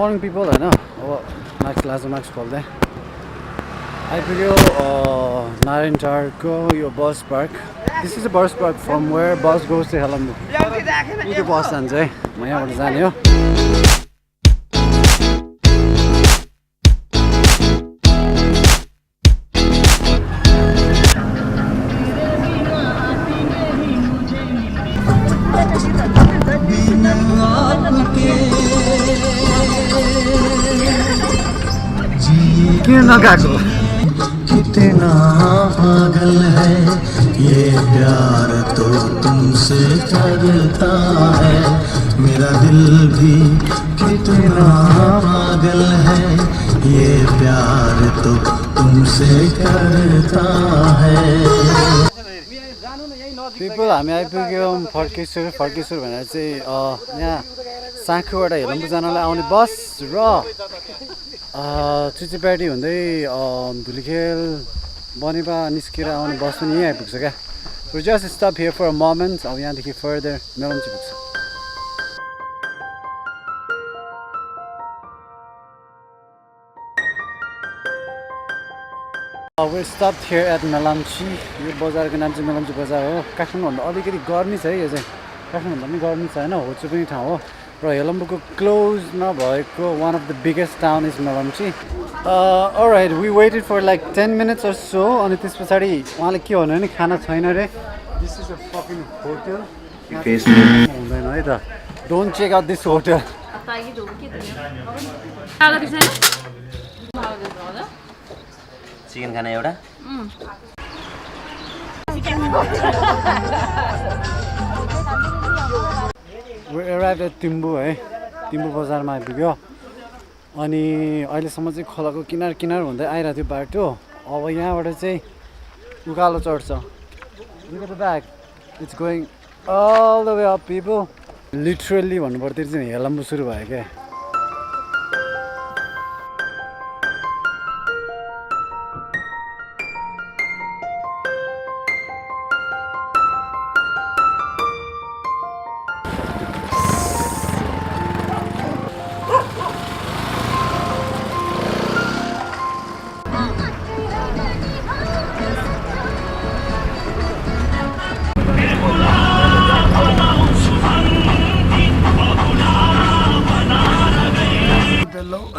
morning people, I know. Oh, Max called there. I figure Narintarko, your bus park. This is a bus park from where bus goes to Helambu. This is bus stand, eh? I'm going to go. कितना पागल है ये प्यार तो तुमसे करता है मेरा दिल भी कितना पागल है ये प्यार तो तुमसे करता है People, हामी आइपुग्यौँ फर्केश्वर भनेर चाहिँ यहाँ साँखुबाट हेलम्बु जानलाई आउने बस र चुचीप्याटी हुँदै धुलीखेल बनेपा निस्केर आउने बस पनि यहीँ आइपुग्छ क्या. We just stop here for a moment. अब यहाँदेखि further मेलम्ची पुग्छ. We stopped here at Melamchi. यो बजारको नाम चाहिँ मेलम्ची बजार हो. काठमाडौँभन्दा अलिकति गर्मी छ है यो चाहिँ. काठमाडौँभन्दा पनि गर्मी छ हैन. होचो पनि ठाउँ हो. र हेलम्बुको क्लोजमा भएको one of the biggest town is Melamchi. Alright, we waited for like 10 minutes or so. अनि त्यस पछाडी उहाँले के भन्नु नि खाना छैन रे. This is a fucking hotel. हुँदैन है त. Don't check out this hotel. Chicken खाना एउटा We arrived at Timbu है. Timbu बजारमा आइपुग्यो. अनि अहिलेसम्म चाहिँ खोलाको किनार हुँदै आइरहेको थियो बाटो. अब यहाँबाट चाहिँ उकालो चढ्छ. Look at the back. It's going all the way up, people. Literally भन्नु पर्दा चाहिँ हेलम्बु सुरु भयो के.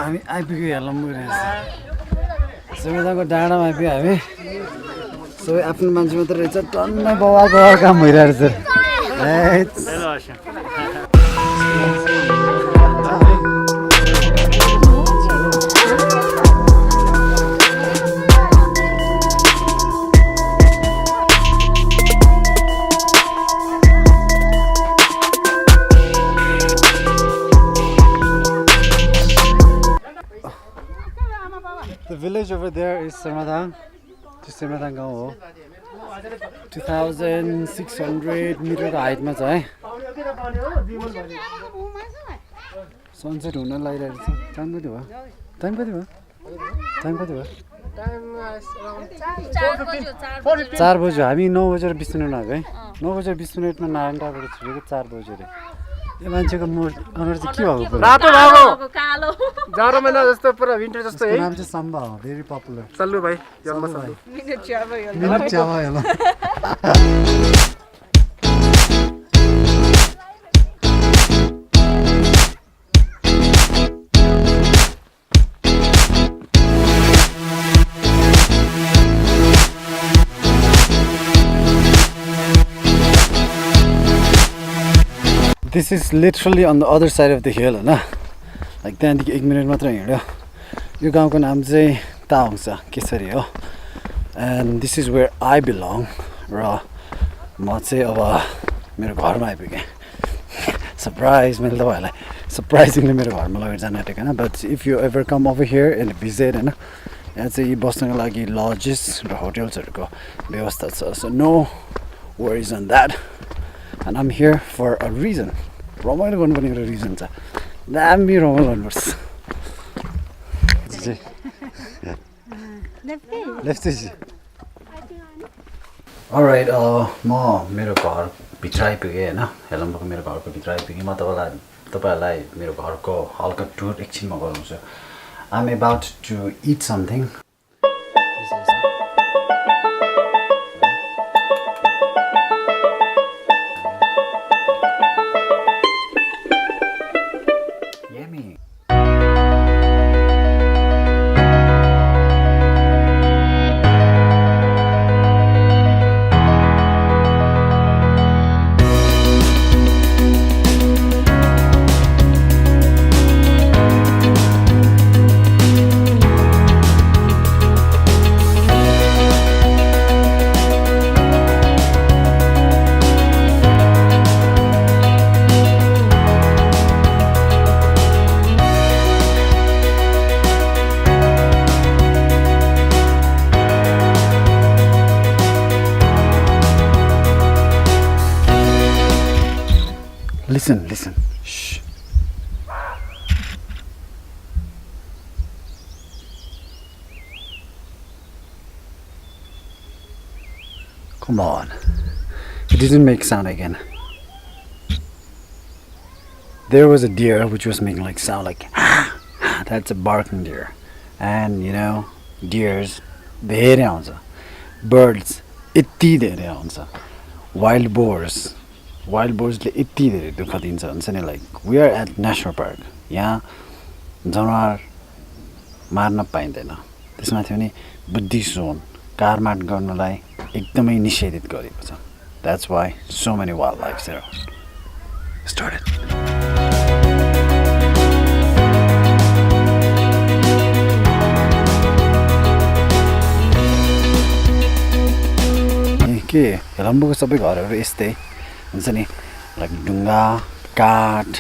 हामी आइपुग्यो हेलम्बु रहेछ. सर्माथाङको डाँडामा आइपुग्यो हामी. सबै आफ्नो मान्छे मात्र रहेछ. टन्न बवाल काम भइरहेको छ. The village over there is Sermathang. This Sermathang गाउँ हो. 2600 मिटरको हाइटमा छ है. सनसेट हुन लागिरहेको छ. टाइम कति भयो? टाइम कति भयो? 4 बज्यो. हामी 9 बजेर 20 मिनट आएको है. 9 बजेर 20 मिनटमा नारायण टारबाट छिरेको 4 बज्यो रे. यो मान्छेको अनुहार चाहिँ के भएको? रातो भएको कालो जाडो महिना जस्तो पुरा विन्टर जस्तो है. नाम चाहिँ सम्बा हो. Very popular. चल्लु भाइ जम्मा सल्लु. मिनेट च्यावा hello. This is literally on the other side of the hill, हैन. Like त्यहाँदेखि 1 मिनेट मात्र हिँड्यो. यो गाउँको नाम चाहिँ ताहोङसा केसरी हो. And this is where I belong. र म चाहिँ अब मेरो घरमा आइपुगेँ. Surprise मैले तपाईहरुलाई surprisingly मेरो घरमा लगेर जान आँटेको हैन. But if you ever come over here and visit, हैन, यहाँ चाहिँ बस्नको लागि लजेस र होटल्सहरुको व्यवस्था छ. So no worries on that. And I'm here for a reason. रमाइलो गर्नुपर्ने एउटा रिजन छ. दामी रमाइलो गर्नुपर्छ. Alright, म मेरो घर भित्र आइपुगेँ हैन. हेलम्बुको मेरो घरको भित्र आइपुगेँ. म तपाईलाई तपाईहरुलाई मेरो घरको हल्का टुर एकछिनमा गराउँछु I'm about to eat something Yummy Listen. Shh. Come on. It didn't make sound again. There was a deer which was making like sound like that's a barking deer. And you know, deers धेरै आउँछ. Birds यति धेरै आउँछ. Wild boars ले यति धेरै दुःख दिन्छ हुन्छ नि like we are at national park यहाँ जनावर मार्न पाइँदैन त्यसमाथि पनि बुद्धिस्ट जोन कारमाट गर्नलाई एकदमै निषेधित गरेको छ that's why so many wildlife there started के हेलम्बुको सबै घरहरू यस्तै हुन्छ नि लाइक ढुङ्गा काठ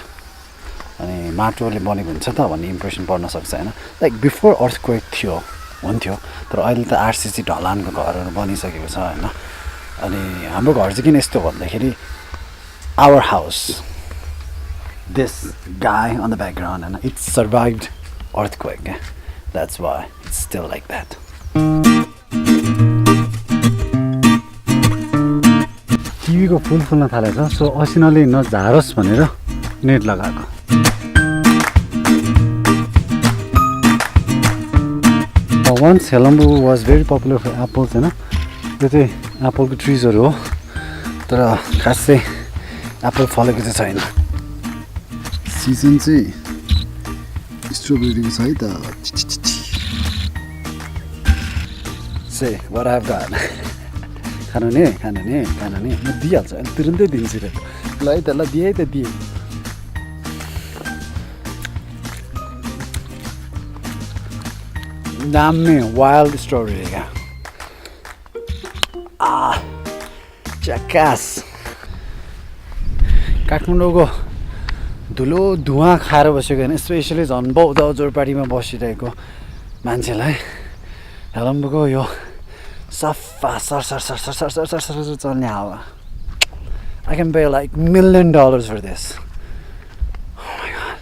अनि माटोले बनेको हुन्छ त भन्ने इम्प्रेसन पर्न सक्छ हैन लाइक बिफोर अर्थक्वेक हुन्थ्यो तर अहिले त आरसीसी ढलानको घरहरू बनिसकेको छ हैन अनि हाम्रो घर चाहिँ किन यस्तो भन्दाखेरि our house this guy on the background and it survived earthquake that's why it's still like that टिभीको फुल फुल्न थालेछ सो असिनाले नझारोस् भनेर नेट लगाएको once Helambu was very popular for apples हैन त्यो चाहिँ एप्पलको ट्रीजहरु हो तर खासै एप्पल फलेको चाहिँ छैन सिजन चाहिँ स्ट्रबेरीको छ है त say what I've got खानु नि म दिइहाल्छु अनि तुरुन्तै दिन्छु रे ल है त ल दिए त दिए दामी वाइल्ड स्ट्रबेरी क्या चक्कास काठमाडौँको धुलो धुवा खाएर बसेको होइन स्पेसली झन् बौद्ध जोरपाटीमा बसिरहेको मान्छेलाई हेलम्बुको यो सफा सर चल्ने हावा I can pay like $1 million for this. Oh my god.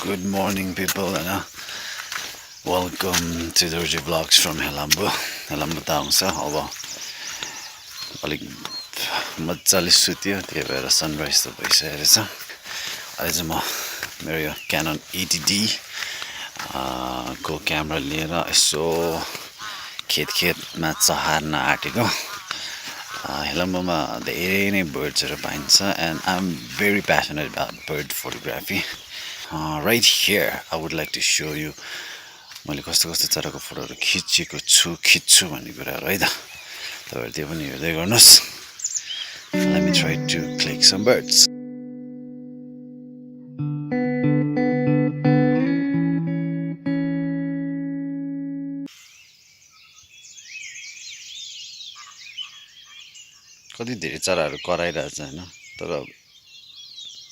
Good morning people and welcome to the vlogs from Helambu Tahongsa. अब अलिक मजाले सुत्यो त्यही भएर सनराइज त भइसकेको छ अहिले चाहिँ म मेरो यो Canon 80D को क्यामेरा लिएर यसो खेतमा चहार्न आँटेको हेलम्बुमा धेरै नै बर्ड्सहरु पाइन्छ and I'm very passionate about bird photography. Right here I would like to show you मैले कस्तो कस्तो चराको फोटोहरु खिच्छु भन्ने कुराहरु है त तपाईहरु त्यो पनि हेर्दै गर्नुस् Let me try to click some birds कति धेरै चराहरु कराइरहेछ हैन तर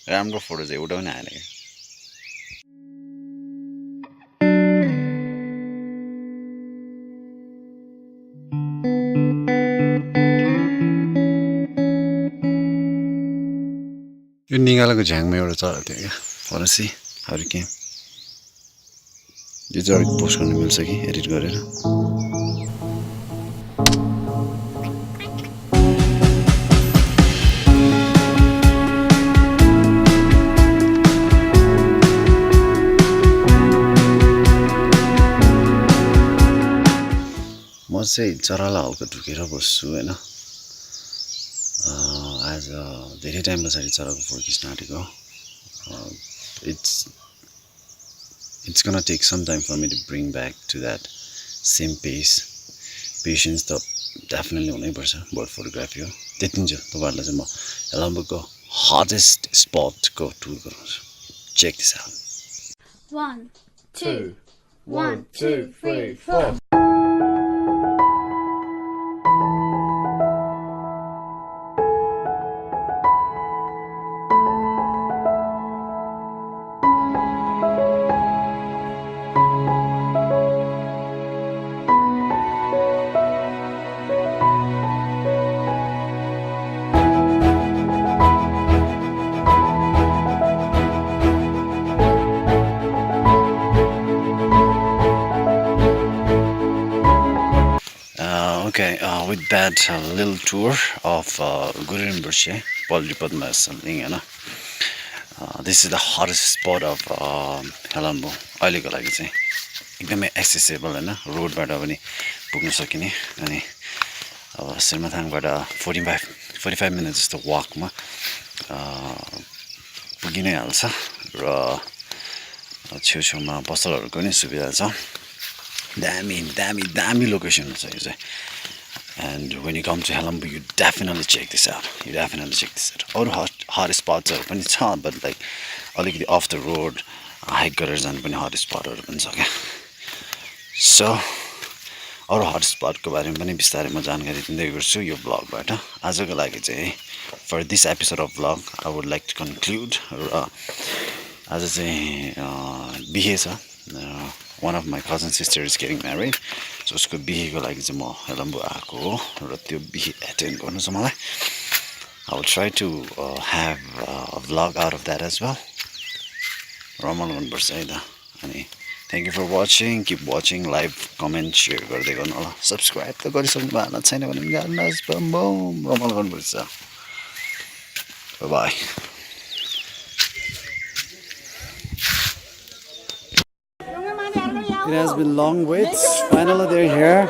राम्रो फोटो चाहिँ एउटा पनि आएन क्या यो निगालाको झ्याङमा एउटा चरा थियो क्या फरेसी हरिकेन यो चाहिँ अलिक पोस्ट गर्न मिल्छ कि एडिट गरेर म चाहिँ चरालाई हल्का ढुकेर बस्छु होइन आज धेरै टाइम पछाडि चराको फोटो खिच्न आँटेको it's gonna take some time for me to bring back to that same pace patience त definitely हुनैपर्छ बर्ड फोटोग्राफी हो त्यतिन्छु तपाईँहरूलाई चाहिँ म हेलम्बुको hottest spot को टुर गराउँछु check this out 1 2 1 2 3 4 Okay, with that little tour of Guru Rinpoche, something, you know, this is the hottest spot of Helambu. अहिलेको लागि चाहिँ एकदमै एक्सेसिबल हैन रोडबाट पनि पुग्न सकिने अनि अब Sermathangबाट 45 मिनेट जस्तो वाकमा पुगिनै हाल्छ र छेउछेउमा पसलहरुको पनि सुविधा छ दामी लोकेसन छ यो चाहिँ and when you come to Helambu you definitely check this out अरु hot spotsहरु पनि छ but like अलिकति off the road हाइक गरेर जानु पनि hot spotहरु पनि छ क्या so अरु hot spotको बारेमा पनि बिस्तारै म जानकारी दिँदै गर्छु यो ब्लगबाट आजको लागि चाहिँ for this episode of vlog I would like to conclude आज चाहिँ बिहे छ one of my cousin sister is getting married so उसको बिहेको लागि चाहिँ म हेलम्बु आएको हो र त्यो बिहे एटेन्ड गर्नु छ मलाई I will try to have a vlog out of that as well रमाइलो गर्नुपर्छ है त अनि thank you for watching keep watching live comment share गर्दै गर्नु होला subscribe त गरिसक्नु भएको छैन भने गर्नुहोस् बम रमाइलो गर्नुपर्छ bye bye It has been long waits. Finally, they're here.